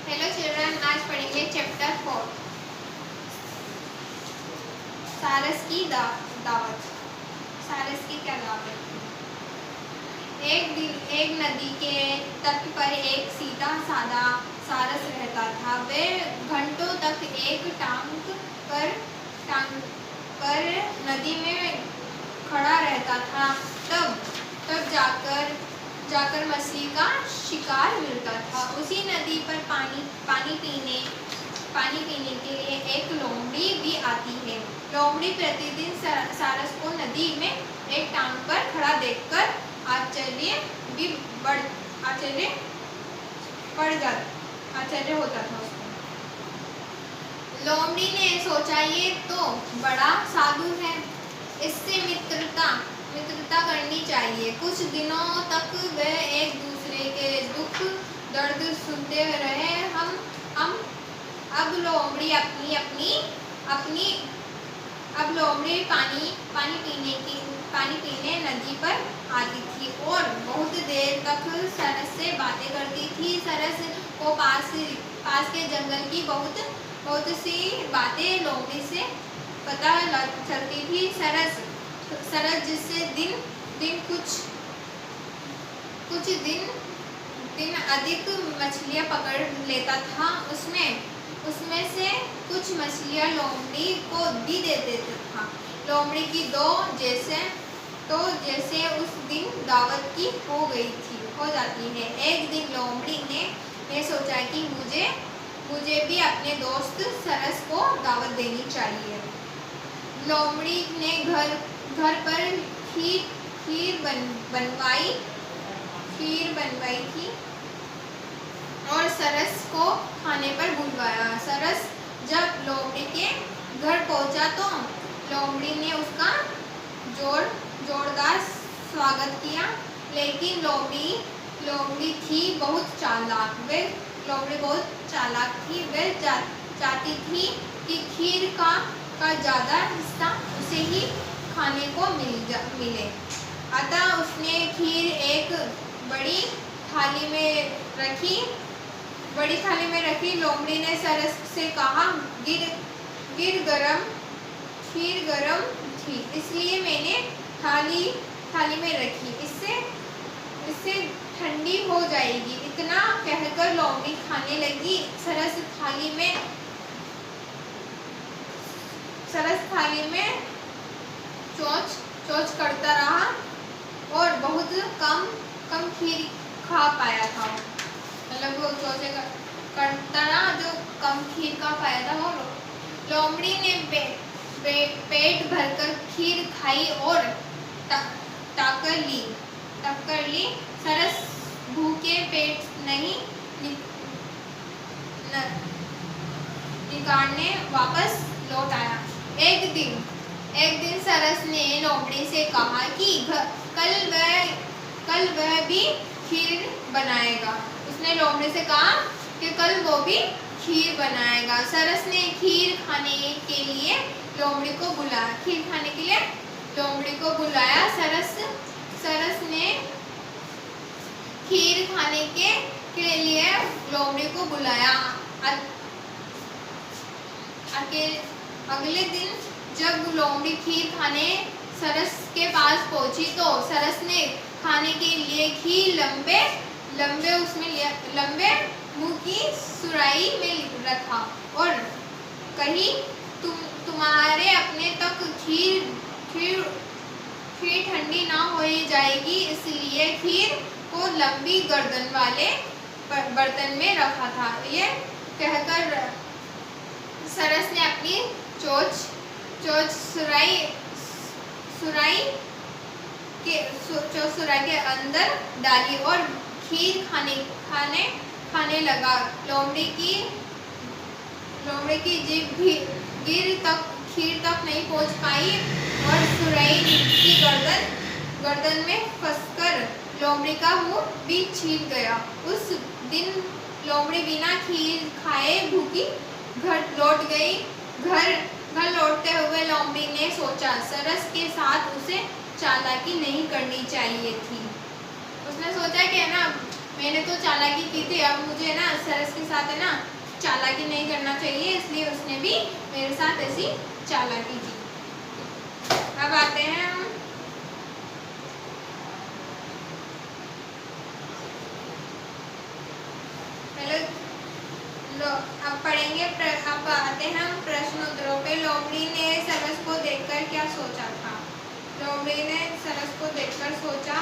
Hello children, आज पढ़ेंगे chapter 4 सारस की दावत। सारस की क्या दावत। एक दिन एक नदी के तट पर एक सीधा साधा सारस रहता था। वे घंटों तक एक टांग पर नदी में खड़ा रहता था। तब जाकर मछली का शिकार मिलता था। उसी नदी पर पानी पीने के लिए एक लोमड़ी भी आती है। लोमड़ी प्रतिदिन सारस को नदी में एक टांग पर खड़ा देखकर आश्चर्य होता था उसको। लोमड़ी ने सोचा, ये तो बड़ा साधु है, इससे मित्रता करनी चाहिए। कुछ दिनों तक वे एक दूसरे के दुख दर्द सुनते रहे। अब लोमड़ी पानी पीने नदी पर आती थी और बहुत देर तक सरस से बातें करती थी। सरस को पास के जंगल की बहुत सी बातें लोमड़ी से पता चलती थी। सरस जिससे कुछ दिन अधिक मछलियाँ पकड़ लेता था, उसमें से कुछ मछलियाँ लोमड़ी को भी दे देता था। लोमड़ी की जैसे उस दिन दावत की हो जाती है। एक दिन लोमड़ी ने सोचा कि मुझे भी अपने दोस्त सरस को दावत देनी चाहिए। लोमड़ी ने घर पर खीर बनवाई थी और सरस को खाने पर बुलवाया। सरस जब लोमड़ी के घर पहुंचा तो लोमड़ी ने उसका जोरदार स्वागत किया। लेकिन लोमड़ी थी बहुत चालाक। वे चाहती थी कि खीर का ज़्यादा हिस्सा उसे ही खाने को मिले। अतः उसने खीर एक बड़ी थाली में रखी। लोमड़ी ने सरस से कहा, खीर गरम थी, इसलिए मैंने थाली में रखी। इससे ठंडी हो जाएगी। इतना कहकर लोमड़ी खाने लगी। सरस थाली में चोंच करता रहा और बहुत कम खीर खा पाया था। मतलब वो चोंचे करता रहा, जो कम खीर खा पाया था वो। लोमड़ी ने पेट भरकर खीर खाई और टक्कर ली। सरस भूखे पेट नहीं निकालने वापस लौट आया। एक दिन सरस ने लोमड़ी से कहा कि कल वह भी खीर बनाएगा। उसने लोमड़ी से कहा कि कल वो भी खीर बनाएगा। सरस ने खीर खाने के लिए लोमड़ी को बुलाया। सरस ने खीर खाने के लिए लोमड़ी को बुलाया। अगले दिन जब लोमड़ी खीर खाने सरस के पास पहुंची तो सरस ने खाने के लिए खीर लंबे मुंह की सुराही में रखा और कही, तुम्हारे अपने तक खीर ठंडी ना हो जाएगी, इसलिए खीर को लंबी गर्दन वाले बर्तन में रखा था। ये कहकर सरस ने अपनी चोंच सुराही के अंदर डाली और खीर खाने लगा। लोमड़ी की जीभ भी खीर तक नहीं पहुंच पाई और सुराही की गर्दन में फंसकर लोमड़ी का मुंह भी छिल गया। उस दिन लोमड़ी बिना खीर खाए भूखी घर लौट गई। घर लौटते हुए लोमड़ी ने सोचा, सरस के साथ उसे चालाकी नहीं करनी चाहिए थी। उसने सोचा कि है ना, मैंने तो चालाकी की थी, अब मुझे ना सरस के साथ है ना चालाकी नहीं करना चाहिए, इसलिए उसने भी मेरे साथ ऐसी चालाकी की। अब आते हैं हम अब पढ़ेंगे अब आते हैं हम प्रश्न उत्तरों पे। लोमड़ी ने सरस को देखकर क्या सोचा था? लोमड़ी ने सरस को देखकर सोचा,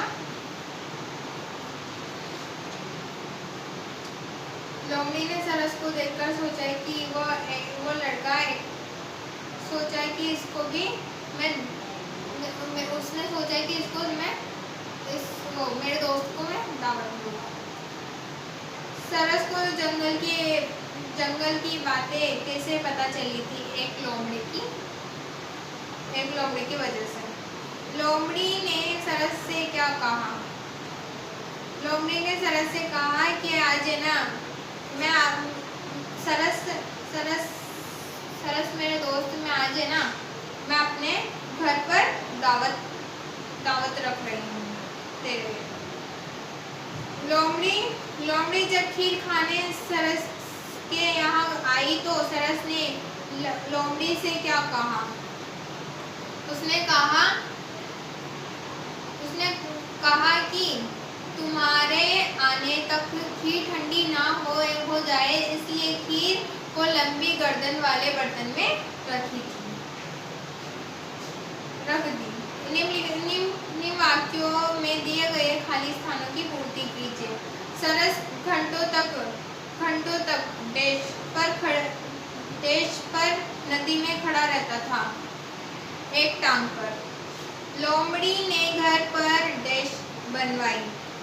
लोमड़ी ने सरस को देखकर सोचा कि वो लड़का सोचा कि इसको भी मैं उसने सोचा कि इसको मैं मेरे दोस्त को मैं दावत दूंगा। सरस को जंगल की बातें कैसे पता चली थी? एक लोमड़ी की वजह से। लोमड़ी ने सरस से क्या कहा? लोमड़ी ने सरस से कहा कि आज है ना मैं सरस मेरे दोस्त, मैं आज है ना मैं अपने घर पर दावत रख रही हूँ तेरे लिए। लोमड़ी जब खीर खाने सरस के यहाँ आई तो सरस ने लोमड़ी से क्या कहा? उसने कहा कि तुम्हारे आने तक खीर ठंडी ना हो जाए, इसलिए खीर को लंबी गर्दन वाले बर्तन में रख दी। निम्न वाक्यों में दिए गए खाली स्थानों की पूर्ति कीजिए। सरस घंटों तक देश पर नदी में खड़ा रहता था, एक टांग पर। लोमड़ी ने घर पर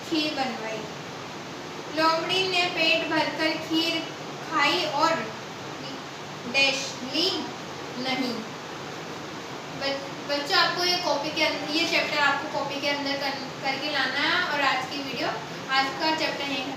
खीर बनवाई। लोमड़ी ने पेट भरकर खीर खाई और ली नहीं। बच्चों, आपको ये चैप्टर आपको कॉपी के अंदर करके लाना है। और आज का चैप्टर यहीं